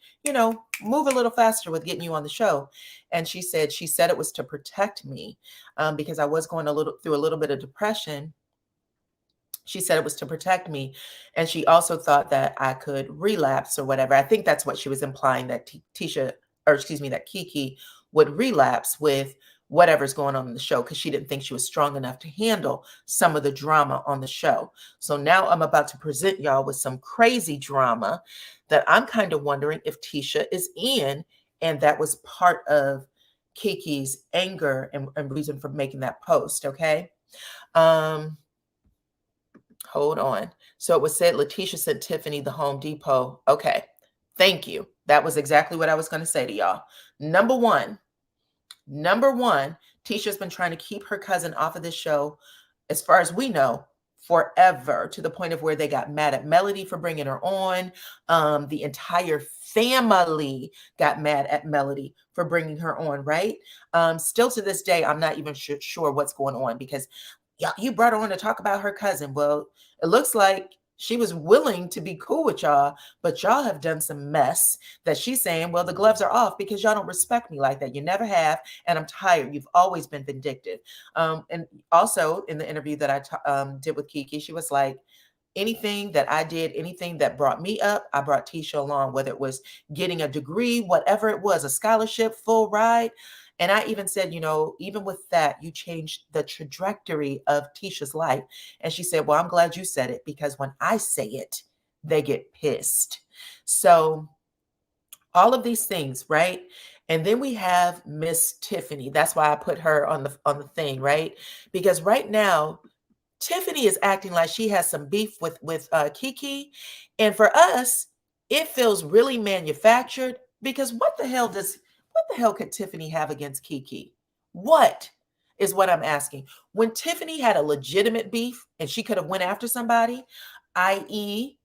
move a little faster with getting you on the show? And she said it was to protect me because I was going through a little bit of depression. She said it was to protect me. And she also thought that I could relapse or whatever. I think that's what she was implying, that that KeKe would relapse with whatever's going on in the show because she didn't think she was strong enough to handle some of the drama on the show. So now I'm about to present y'all with some crazy drama that I'm kind of wondering if Tisha is in, and that was part of KeKe's anger and reason for making that post, okay? Hold on. So it was said Letitia sent Tiffany the Home Depot. Okay. Thank you. That was exactly what I was going to say to y'all. Number one, Tisha's been trying to keep her cousin off of this show, as far as we know, forever, to the point of where they got mad at Melody for bringing her on. The entire family got mad at Melody for bringing her on, right? Still to this day, I'm not even sure what's going on because you brought her on to talk about her cousin. Well, it looks like she was willing to be cool with y'all, but y'all have done some mess that she's saying, well, the gloves are off because y'all don't respect me like that. You never have. And I'm tired. You've always been vindictive. And also in the interview that I did with KeKe, she was like, anything that I did, anything that brought me up, I brought Tisha along, whether it was getting a degree, whatever it was, a scholarship, full ride. And I even said, even with that, you changed the trajectory of Tisha's life. And she said, well, I'm glad you said it because when I say it, they get pissed. So all of these things, right? And then we have Miss Tiffany. That's why I put her on the thing, right? Because right now, Tiffany is acting like she has some beef with KeKe. And for us, it feels really manufactured because what the hell could Tiffany have against KeKe? What is what I'm asking? When Tiffany had a legitimate beef and she could have went after somebody, i.e.,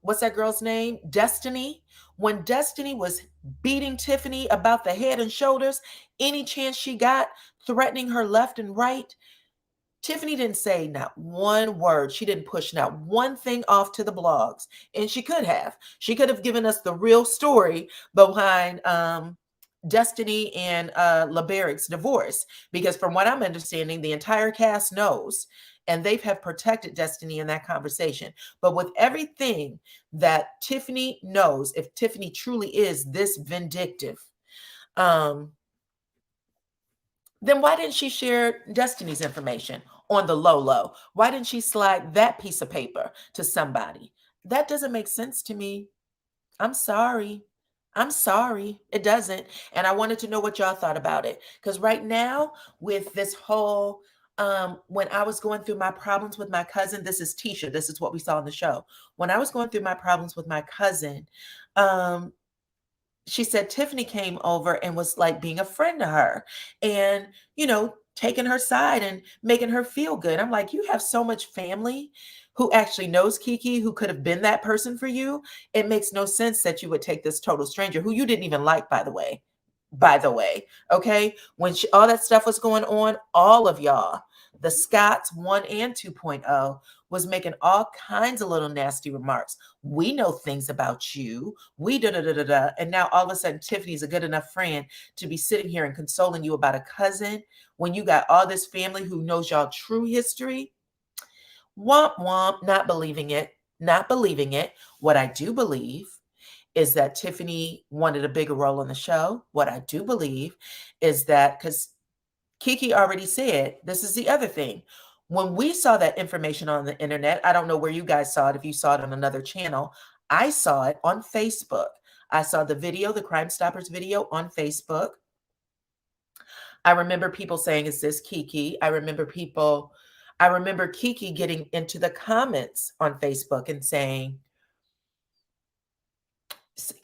what's that girl's name? Destiny. When Destiny was beating Tiffany about the head and shoulders, any chance she got threatening her left and right. Tiffany didn't say not one word. She didn't push not one thing off to the blogs. And she could have. She could have given us the real story behind Destiny and LeBaric's divorce. Because from what I'm understanding, the entire cast knows. And they have protected Destiny in that conversation. But with everything that Tiffany knows, if Tiffany truly is this vindictive, then why didn't she share Destiny's information on the low? Why didn't she slide that piece of paper to somebody? That doesn't make sense to me. I'm sorry. I'm sorry. It doesn't. And I wanted to know what y'all thought about it. Because right now, with this whole, when I was going through my problems with my cousin, this is Tisha. This is what we saw in the show. When I was going through my problems with my cousin, um, she said Tiffany came over and was like being a friend to her and, taking her side and making her feel good. I'm like, you have so much family who actually knows KeKe, who could have been that person for you. It makes no sense that you would take this total stranger who you didn't even like, by the way. Okay? When all that stuff was going on, all of y'all, the Scots 1 and 2.0, was making all kinds of little nasty remarks. We know things about you. We da da da da da. And now all of a sudden, Tiffany's a good enough friend to be sitting here and consoling you about a cousin when you got all this family who knows y'all true history. Womp womp, not believing it. Not believing it. What I do believe is that Tiffany wanted a bigger role in the show. What I do believe is that, because KeKe already said, this is the other thing. When we saw that information on the internet, I don't know where you guys saw it, if you saw it on another channel. I saw it on Facebook. I saw the video, the Crime Stoppers video on Facebook. I remember people saying, is this KeKe? I remember KeKe getting into the comments on Facebook and saying,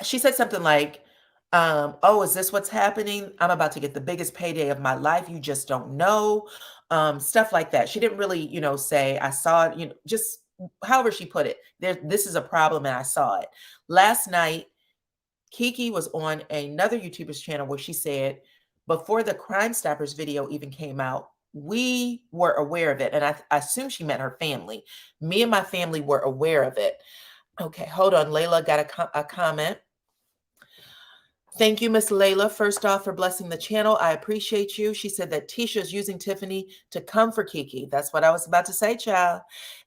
she said something like, oh, is this what's happening? I'm about to get the biggest payday of my life. You just don't know. Stuff like that. She didn't really, say, I saw it, just however she put it. This is a problem and I saw it. Last night, KeKe was on another YouTuber's channel where she said, before the Crime Stoppers video even came out, we were aware of it. And I assume she meant her family. Me and my family were aware of it. Okay, hold on. Layla got a comment. Thank you, Miss Layla, first off, for blessing the channel. I appreciate you. She said that Tisha is using Tiffany to come for KeKe. That's what I was about to say, child.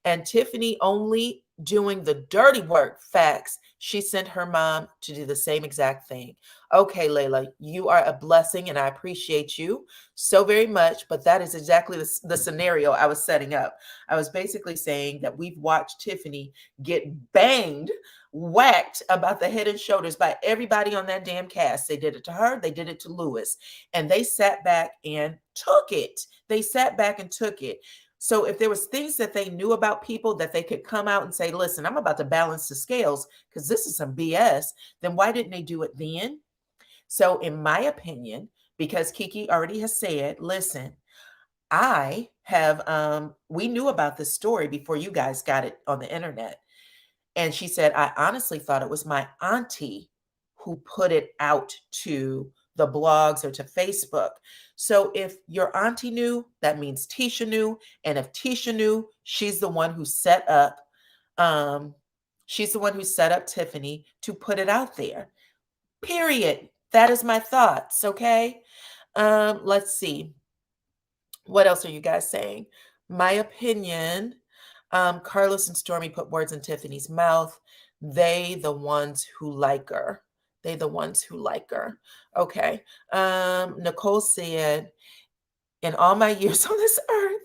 And Tiffany only doing the dirty work. Facts. She sent her mom to do the same exact thing. Okay, Layla, you are a blessing and I appreciate you so very much. But that is exactly the scenario I was setting up. I was basically saying that we've watched Tiffany get banged, whacked about the head and shoulders by everybody on that damn cast. They did it to her. They did it to Lewis. And they sat back and took it. They sat back and took it. So if there was things that they knew about people that they could come out and say, listen, I'm about to balance the scales because this is some BS, then why didn't they do it then? So in my opinion, because KeKe already has said, listen, I have, we knew about this story before you guys got it on the internet. And she said, I honestly thought it was my auntie who put it out to the blogs or to Facebook. So if your auntie knew, that means Tisha knew. And if Tisha knew, she's the one who set up, Tiffany to put it out there. Period. That is my thoughts. Okay. Let's see. What else are you guys saying? My opinion. Carlos and Stormy put words in Tiffany's mouth. They the ones who like her. They the ones who like her. Okay. Nicole said, in all my years on this earth,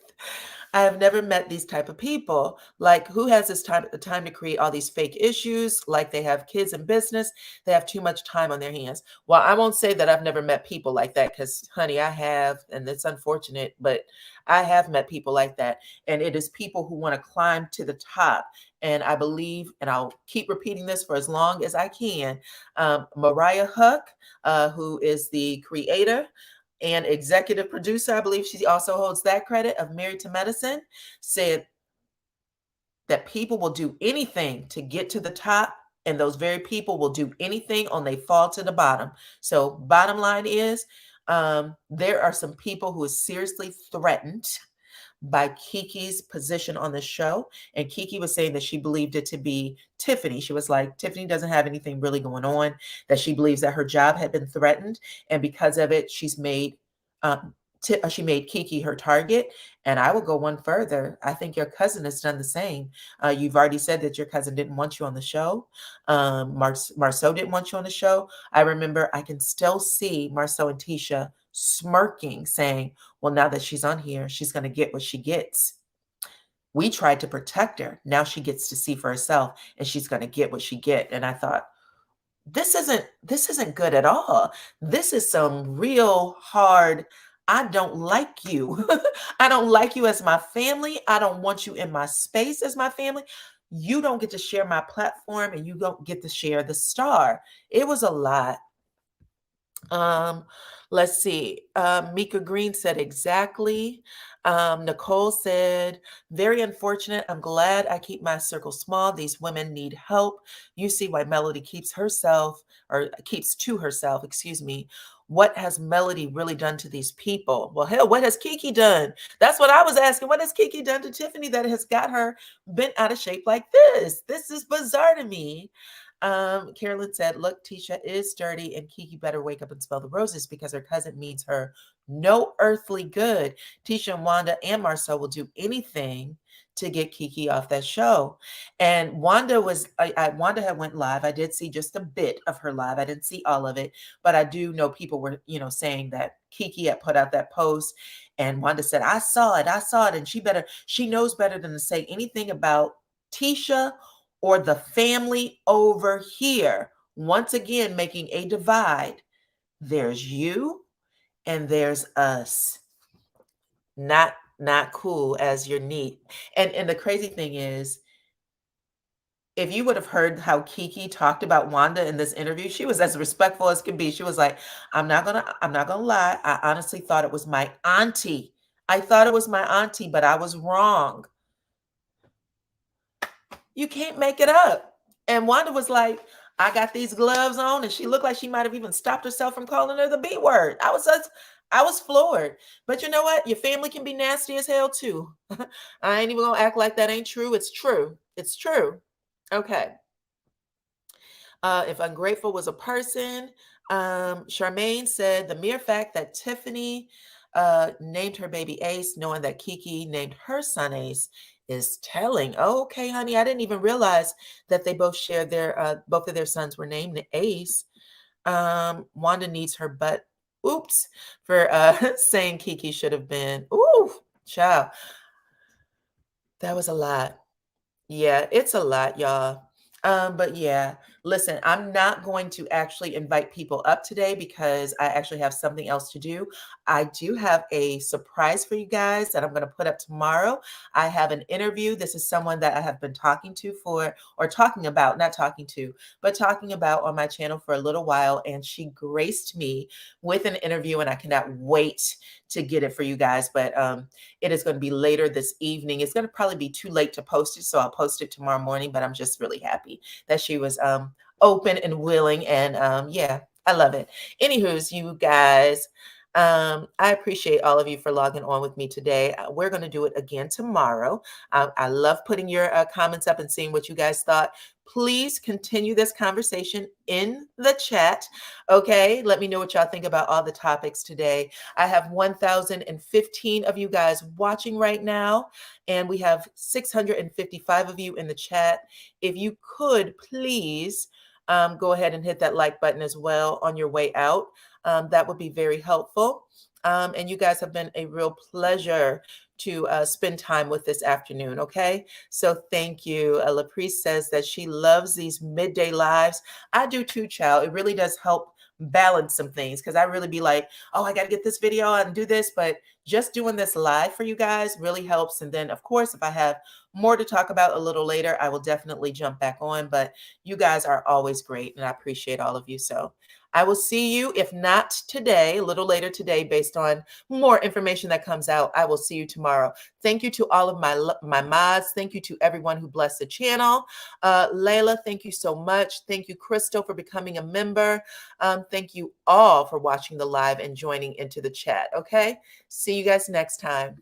I have never met these type of people. Like, who has this time to create all these fake issues? Like, they have kids in business. They have too much time on their hands. Well, I won't say that I've never met people like that because, honey, I have, and it's unfortunate, but I have met people like that. And it is people who want to climb to the top. And I believe, and I'll keep repeating this for as long as I can, Mariah Huck, who is the creator and executive producer, I believe she also holds that credit, of Married to Medicine, said that people will do anything to get to the top, and those very people will do anything on they fall to the bottom. So bottom line is, There are some people who are seriously threatened by KeKe's position on the show. And KeKe was saying that she believed it to be Tiffany. She was like, Tiffany doesn't have anything really going on, that she believes that her job had been threatened. And because of it, she made KeKe her target. And I will go one further. I think your cousin has done the same. You've already said that your cousin didn't want you on the show. Marceau didn't want you on the show. I remember I can still see Marceau and Tisha smirking, saying, well, now that she's on here, she's going to get what she gets. We tried to protect her. Now she gets to see for herself, and she's going to get what she get. And I thought, this isn't good at all. This is some real hard, I don't like you. I don't like you as my family. I don't want you in my space as my family. You don't get to share my platform, and you don't get to share the star. It was a lot. Let's see. Mika Green said exactly. Nicole said, very unfortunate. I'm glad I keep my circle small. These women need help. You see why Melody keeps to herself, excuse me. What has Melody really done to these people? Well, hell, what has KeKe done? That's what I was asking. What has KeKe done to Tiffany that has got her bent out of shape like this? This is bizarre to me. Carolyn said, look, Tisha is dirty, and KeKe better wake up and smell the roses, because her cousin means her no earthly good. Tisha and Wanda and Marcel will do anything to get KeKe off that show. And Wanda Wanda had went live. I did see just a bit of her live. I didn't see all of it, but I do know people were, saying that KeKe had put out that post, and Wanda said, I saw it. And she knows better than to say anything about Tisha or the family over here. Once again, making a divide. There's you and there's us. Not cool as you're neat. And the crazy thing is, if you would have heard how KeKe talked about Wanda in this interview, she was as respectful as could be. She was like, I'm not gonna lie. I honestly thought it was my auntie. I thought it was my auntie, but I was wrong. You can't make it up. And Wanda was like, I got these gloves on, and she looked like she might have even stopped herself from calling her the B word. I was floored. But you know what? Your family can be nasty as hell too. I ain't even gonna act like that ain't true. It's true. It's true. Okay. If ungrateful was a person, Charmaine said the mere fact that Tiffany named her baby Ace, knowing that KeKe named her son Ace, is telling. Oh, okay, honey, I didn't even realize that they both shared both of their sons were named Ace. Wanda needs her butt. Oops, for saying KeKe should have been. Ooh, child. That was a lot. Yeah, it's a lot, y'all. But yeah, listen, I'm not going to actually invite people up today because I actually have something else to do. I do have a surprise for you guys that I'm going to put up tomorrow. I have an interview. This is someone that I have been talking about on my channel for a little while, and she graced me with an interview, and I cannot wait to get it for you guys. But it is going to be later this evening. It's going to probably be too late to post it, so I'll post it tomorrow morning, but I'm just really happy that she was open and willing, and yeah, I love it. Anywho's, you guys, I appreciate all of you for logging on with me today. We're going to do it again tomorrow. I love putting your comments up and seeing what you guys thought. Please continue this conversation in the chat. Okay, let me know what y'all think about all the topics today. I have 1,015 of you guys watching right now, and we have 655 of you in the chat. If you could please go ahead and hit that like button as well on your way out. That would be very helpful. And you guys have been a real pleasure to spend time with this afternoon. Okay. So thank you. LaPriest says that she loves these midday lives. I do too, child. It really does help balance some things, because I really be like, oh, I got to get this video and do this. But just doing this live for you guys really helps. And then, of course, if I have more to talk about a little later. I will definitely jump back on, but you guys are always great and I appreciate all of you. So I will see you, if not today, a little later today, based on more information that comes out. I will see you tomorrow. Thank you to all of my mods. Thank you to everyone who blessed the channel. Layla, thank you so much. Thank you, Crystal, for becoming a member. Thank you all for watching the live and joining into the chat. Okay, see you guys next time.